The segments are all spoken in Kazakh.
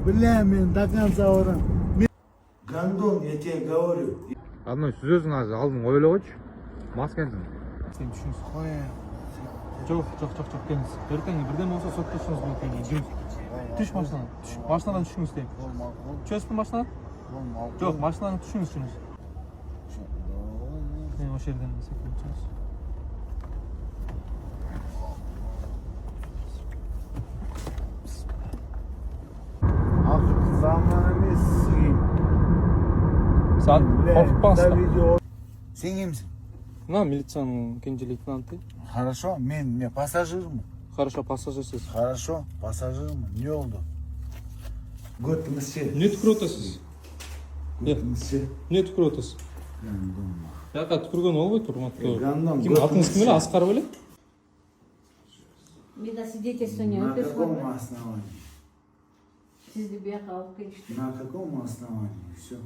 Бля, мен до конца ұрам. Гандон, я тебе говорю. Одной сөзің аз алдың ойлы қойшы. Мас келдің. Сен түсіңіз. Қоя. Жоқ, келіңіз. Ертең бірден болса соттасыңыз бұл екен. Жүріңіз. Түш машинадан. Машинадан түсіңіз деймін. Түсесіз бе машинадан? Жоқ, машинадан түсіңіз. Мен осы жерден секунд түсіңіз. Ақыр заман емес сізге. Сен қорқытпаңыз. Сен кімсің? Мына милицияның кенже лейтенанты. Хорошо, мен пассажирмын. Хорошо, пассажирсіз. Хорошо, пассажирмын. Не oldu? Götümüz şey. Не түкіріп отырсыз? Götümüz şey. Не түкіріп отырсыз? Жаққа түкірген ол ғой тұрматты. Гандон. Кім атыңыз кім еле? Асқар беле? Медосвидетельствование На өтесіз каком ба? основании? Сізді бияққа алып келішті. На каком основании? Все.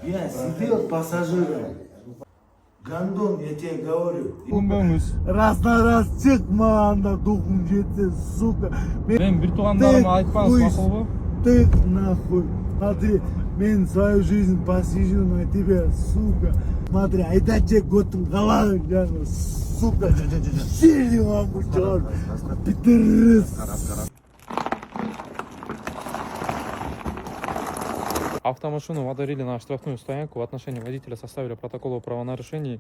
Я сидел пассажиром. Гандон, я тебе говорю. Көнбеңіз. Раз на раз çıkma anda духым жетсе, сука. Мен бір туғандарыма айтпаңыз мақұл ғой. Ты нахуй. Смотри, мен свою жизнь посижу на тебя, сука. Смотри, айда тебе готым головы, сука. Сильный вам черт. Пидорас. Автомашину водорили на штрафную стоянку. В отношении водителя составили протокол о правонарушении.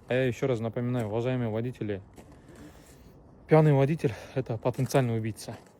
А я еще раз напоминаю, уважаемые водители, пьяный водитель – это потенциальный убийца.